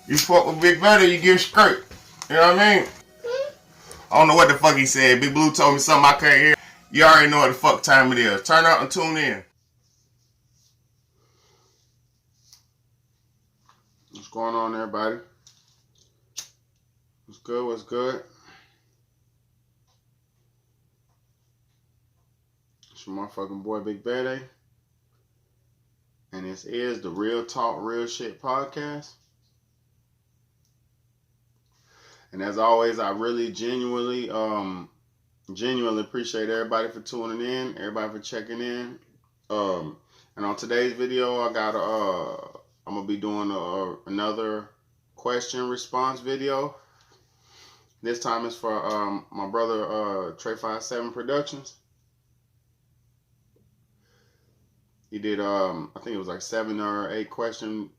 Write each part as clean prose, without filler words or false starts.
You fuck with Big Brother, you get skirt. You know what I mean? I don't know what the fuck he said. Big Blue told me something I can't hear. You already know what the fuck time it is. Turn out and tune in. What's going on, everybody? What's good? What's good? It's your motherfucking boy, Big BAYDA. And this is the Real Talk, Real Shit podcast. And as always, I really genuinely appreciate everybody for tuning in, everybody for checking in. And on today's video, I'm gonna be doing another question response video. This time it's for my brother Tre57 PRODUCTIONS. He did I think it was like 7 or 8 question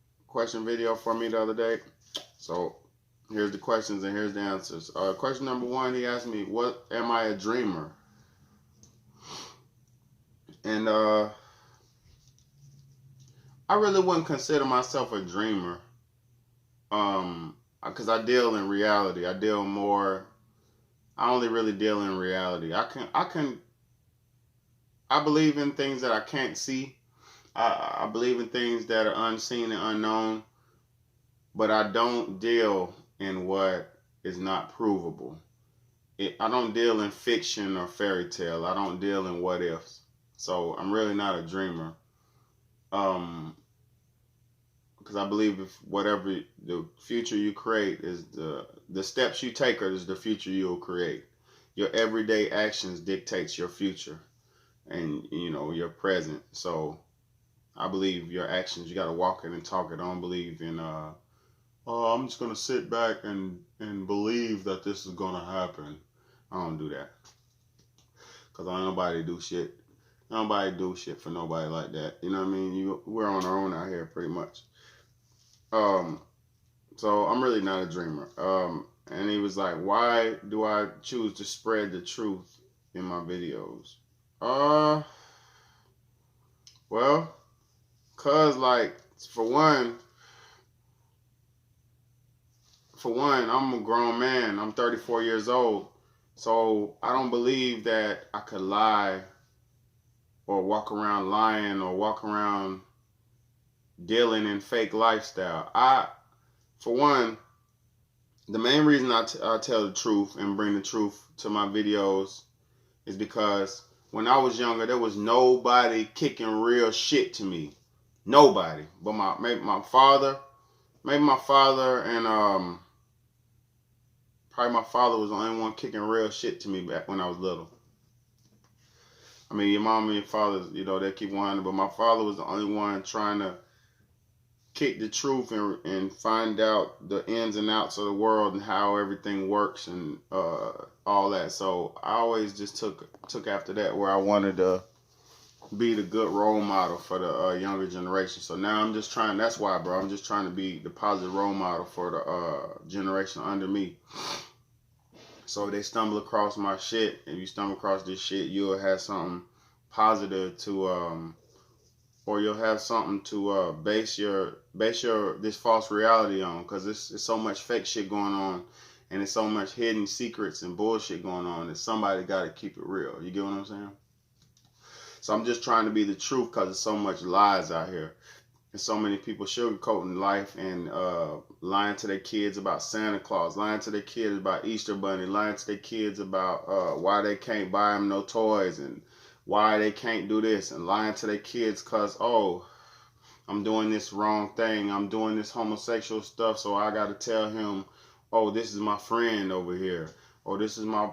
video for me the other day. So here's the questions and here's the answers. Question number 1, he asked me, "What am I a dreamer?" And I really wouldn't consider myself a dreamer, because I deal in reality. I only really deal in reality. I believe in things that I can't see. I believe in things that are unseen and unknown, but I don't deal in what is not provable. I don't deal in fiction or fairy tale. I don't deal in what ifs. So I'm really not a dreamer. Because I believe if whatever the future you create is the steps you take is the future you'll create. Your everyday actions dictates your future and your present. So I believe your actions, you got to walk it and talk it. I don't believe in I'm just gonna sit back and believe that this is gonna happen. I don't do that, because I don't nobody do shit. Nobody do shit for nobody like that. You know what I mean? We're on our own out here pretty much. So I'm really not a dreamer. And he was like, "Why do I choose to spread the truth in my videos?" Well, cause like for one, I'm a grown man. I'm 34 years old. So I don't believe that I could lie or walk around lying or walk around dealing in fake lifestyle. For one, the main reason I tell the truth and bring the truth to my videos is because when I was younger, there was nobody kicking real shit to me. Nobody. But maybe my father and probably my father was the only one kicking real shit to me back when I was little. I mean, your mom and your father, they keep whining, but my father was the only one trying to kick the truth and find out the ins and outs of the world and how everything works and all that. So I always just took after that, where I wanted to be the good role model for the younger generation. So now I'm just trying. That's why, bro. I'm just trying to be the positive role model for the generation under me. So if they stumble across my shit, if you stumble across this shit, you'll have something positive to or you'll have something to base your this false reality on, because it's so much fake shit going on, and there's so much hidden secrets and bullshit going on that somebody got to keep it real. You get what I'm saying? So I'm just trying to be the truth, because there's so much lies out here. And so many people sugarcoating life and lying to their kids about Santa Claus, lying to their kids about Easter Bunny, lying to their kids about why they can't buy them no toys and why they can't do this, and lying to their kids because, oh, I'm doing this wrong thing, I'm doing this homosexual stuff, so I got to tell him, oh, this is my friend over here, or this is my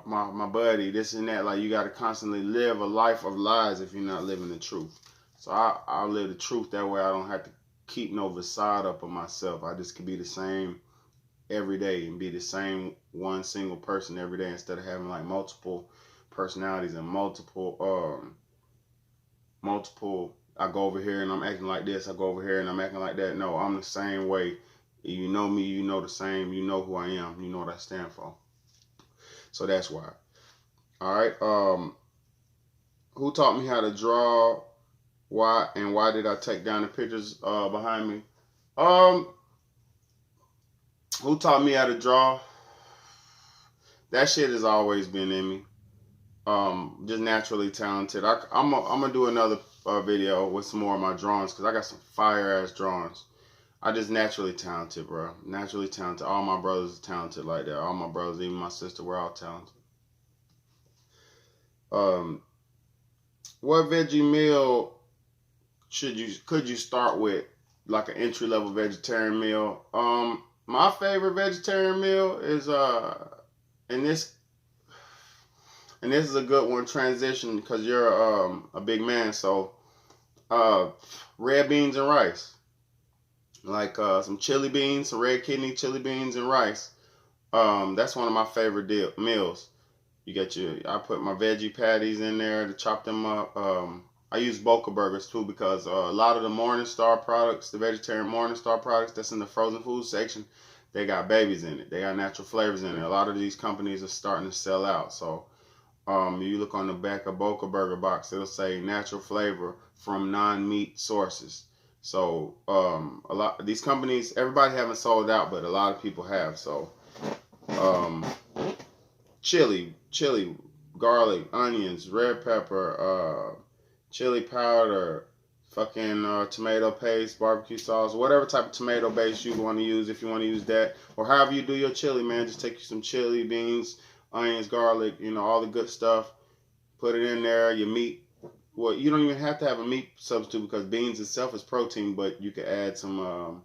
buddy, this and that. Like, you got to constantly live a life of lies if you're not living the truth. So I'll live the truth, that way I don't have to keep no facade up of myself. I just can be the same every day and be the same one single person every day, instead of having like multiple personalities and multiple I go over here and I'm acting like this, I go over here and I'm acting like that. No, I'm the same way. You know me, you know the same, you know who I am, you know what I stand for. So that's why. Alright, who taught me how to draw? Why did I take down the pictures behind me? Who taught me how to draw? That shit has always been in me. Just naturally talented. I'm gonna do another video with some more of my drawings because I got some fire ass drawings. I just naturally talented, bro. Naturally talented. All my brothers are talented like that. All my brothers, even my sister, we're all talented. What veggie meal could you start with, like an entry level vegetarian meal? My favorite vegetarian meal is and this is a good one, transition, because you're a big man. So red beans and rice, like some chili beans, some red kidney chili beans and rice. That's one of my favorite meals. You get I put my veggie patties in there to chop them up. I use Boca burgers too because a lot of the Morningstar products, the vegetarian Morningstar products that's in the frozen food section, they got babies in it. They got natural flavors in it. A lot of these companies are starting to sell out. So you look on the back of Boca Burger box, it'll say natural flavor from non-meat sources. So a lot of these companies, everybody haven't sold out, but a lot of people have. So chili, garlic, onions, red pepper, chili powder, fucking tomato paste, barbecue sauce, whatever type of tomato base you want to use, if you want to use that, or however you do your chili, man. Just take you some chili, beans, onions, garlic, all the good stuff. Put it in there. Your meat. Well, you don't even have to have a meat substitute because beans itself is protein, but you could add some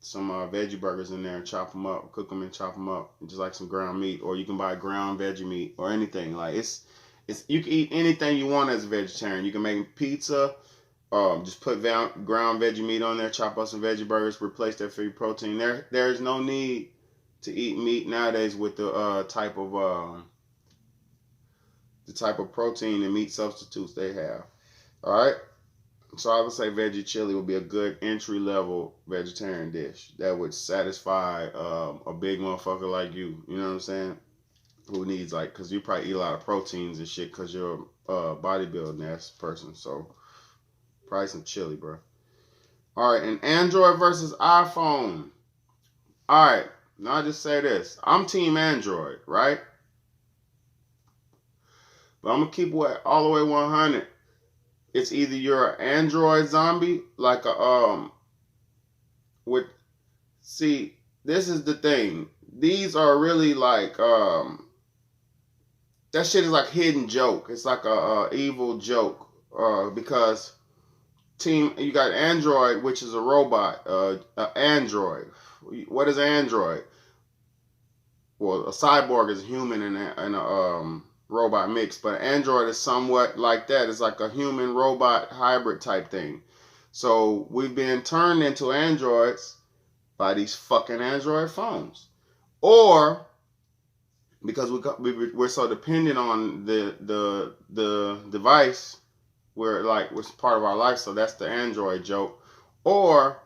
veggie burgers in there and chop them up, cook them and chop them up, just like some ground meat. Or you can buy ground veggie meat or anything. Like it's you can eat anything you want as a vegetarian. You can make pizza. Just put ground veggie meat on there, chop up some veggie burgers, replace that for your protein. There's no need to eat meat nowadays with the type of protein and meat substitutes they have. All right. So I would say veggie chili would be a good entry-level vegetarian dish that would satisfy a big motherfucker like you. You know what I'm saying? Who needs, like, because you probably eat a lot of proteins and shit because you're a bodybuilding ass person. So probably some chili, bro. All right, and Android versus iPhone. All right, now I just say this. I'm team Android, right? But I'm going to keep it all the way 100. It's either you're an Android zombie, like see, this is the thing. These are really like, that shit is like hidden joke. It's like a evil joke, because you got Android, which is a robot, Android. What is Android? Well, a cyborg is a human and a robot mix, but Android is somewhat like that. It's like a human robot hybrid type thing. So we've been turned into androids by these fucking Android phones, or because we're so dependent on the device, we're part of our life. So that's the Android joke. Or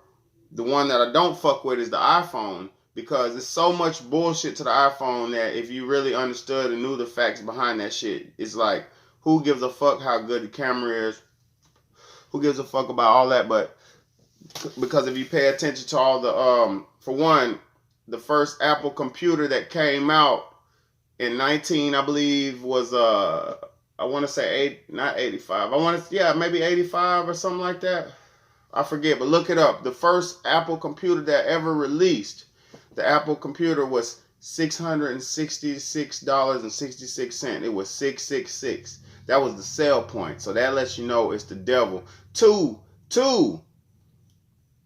the one that I don't fuck with is the iPhone, because there's so much bullshit to the iPhone that if you really understood and knew the facts behind that shit, it's like, who gives a fuck how good the camera is? Who gives a fuck about all that? But because if you pay attention to all the, for one, the first Apple computer that came out in I believe was, I want to say not 85. Maybe 85 or something like that. I forget, but look it up. The first Apple computer that ever released, the Apple computer was $666.66. It was 666. That was the sell point. So that lets you know it's the devil. Two,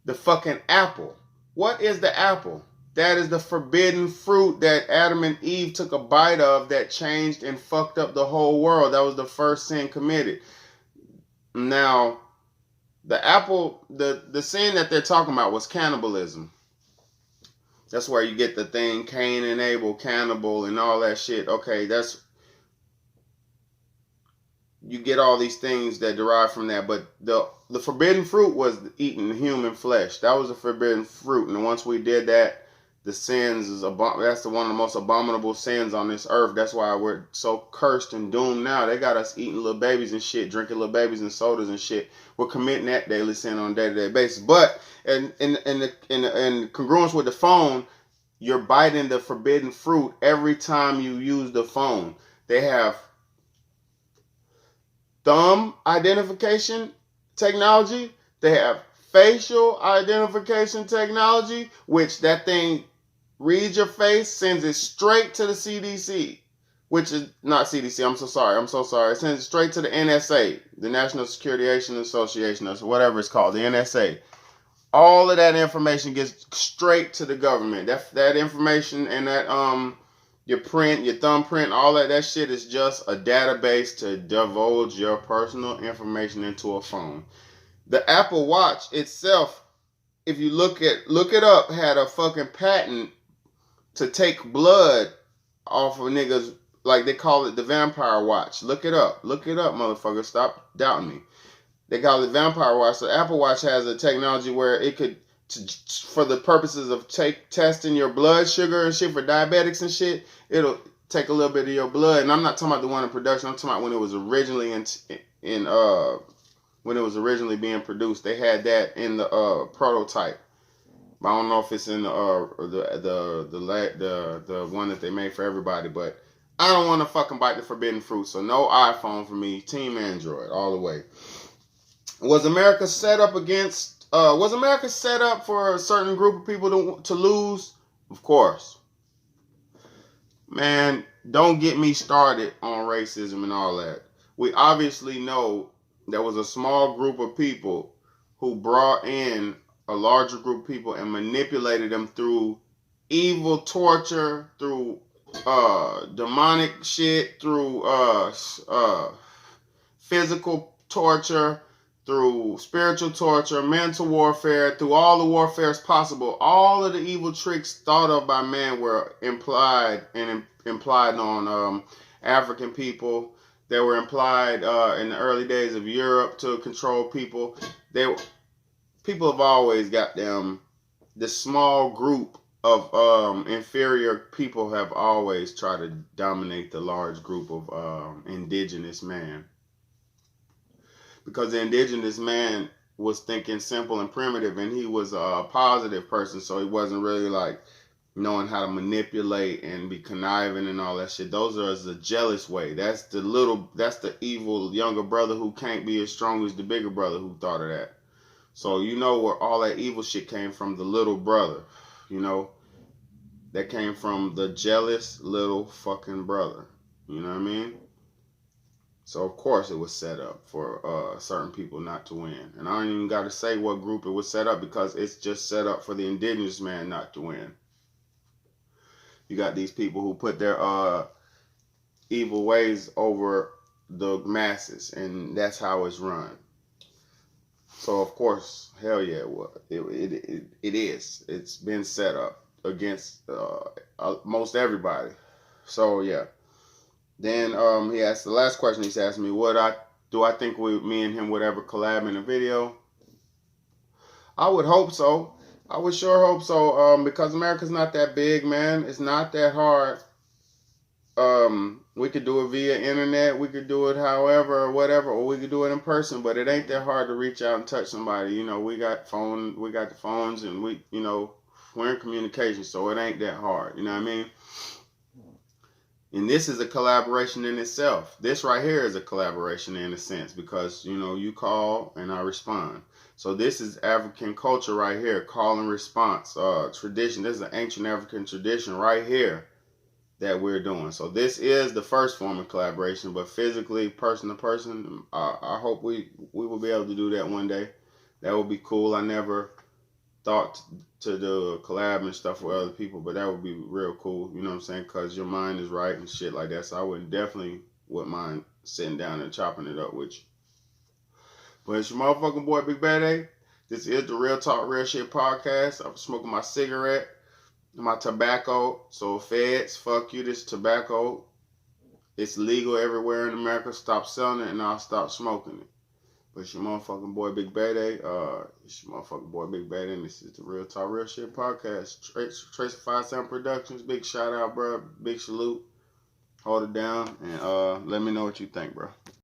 the fucking apple. What is the apple? That is the forbidden fruit that Adam and Eve took a bite of that changed and fucked up the whole world. That was the first sin committed. Now, the apple, the sin that they're talking about was cannibalism. That's where you get the thing, Cain and Abel, cannibal, and all that shit. Okay, you get all these things that derive from that. But the forbidden fruit was eating human flesh. That was a forbidden fruit. And once we did that, the sins that's one of the most abominable sins on this earth. That's why we're so cursed and doomed now. They got us eating little babies and shit, drinking little babies and sodas and shit. We're committing that daily sin on a day-to-day basis. But in congruence with the phone, you're biting the forbidden fruit every time you use the phone. They have thumb identification technology. They have facial identification technology, which that thing reads your face, sends it straight to the CDC, which is not CDC. I'm so sorry. It sends it straight to the NSA, the National Security Association, or whatever it's called, the NSA. All of that information gets straight to the government. That information and that your thumbprint, all that shit is just a database to divulge your personal information into a phone. The Apple Watch itself, if you look it up, had a fucking patent to take blood off of niggas, like they call it the vampire watch. Look it up, motherfucker. Stop doubting me. They call it vampire watch. The Apple Watch has a technology where it could, for the purposes of testing your blood sugar and shit for diabetics and shit, it'll take a little bit of your blood. And I'm not talking about the one in production. I'm talking about when it was originally when it was originally being produced. They had that in the prototype. I don't know if it's in the one that they made for everybody, but I don't want to fucking bite the forbidden fruit. So no iPhone for me. Team Android all the way. Was America set up for a certain group of people to lose? Of course. Man, don't get me started on racism and all that. We obviously know there was a small group of people who brought in a larger group of people and manipulated them through evil torture, through demonic shit, through physical torture, through spiritual torture, mental warfare, through all the warfares possible. All of the evil tricks thought of by man were implied on African people. They were implied in the early days of Europe to control people. People have always got them. This small group of inferior people have always tried to dominate the large group of indigenous man. Because the indigenous man was thinking simple and primitive, and he was a positive person, so he wasn't really like knowing how to manipulate and be conniving and all that shit. Those are the jealous way. That's the evil younger brother who can't be as strong as the bigger brother who thought of that. So you know where all that evil shit came from, the little brother, you know? That came from the jealous little fucking brother. You know what I mean? So of course it was set up for certain people not to win. And I don't even got to say what group it was set up, because it's just set up for the indigenous man not to win. You got these people who put their evil ways over the masses, and that's how it's run. So of course, hell yeah, it is. It's been set up against most everybody. So yeah. Then he asked the last question. He's asking me, do I think me and him would ever collab in a video? I would hope so. I would sure hope so. Because America's not that big, man. It's not that hard. We could do it via internet. We could do it however or whatever, or we could do it in person. But it ain't that hard to reach out and touch somebody. You know, we got the phones, and we're in communication, so it ain't that hard. You know what I mean? And this is a collaboration in itself. This right here is a collaboration in a sense, because, you call and I respond. So this is African culture right here, call and response tradition. This is an ancient African tradition right here that we're doing. So this is the first form of collaboration, but physically, person to person, I hope we will be able to do that one day. That would be cool. I never thought to do a collab and stuff with other people, but that would be real cool, you know what I'm saying, because your mind is right and shit like that. So I wouldn't mind sitting down and chopping it up with you. But it's your motherfucking boy Big BAYDA. This is the Real Talk Real Shit podcast. I'm smoking my cigarette, my tobacco. So feds, fuck you, this tobacco, it's legal everywhere in America. Stop selling it and I'll stop smoking it. But it's your motherfucking boy Big BAYDA. It's your motherfucking boy Big BAYDA, and this is the Real Talk Real Shit podcast. Tre57 PRODUCTIONS. Big shout out, bro. Big salute. Hold it down, and let me know what you think, bro.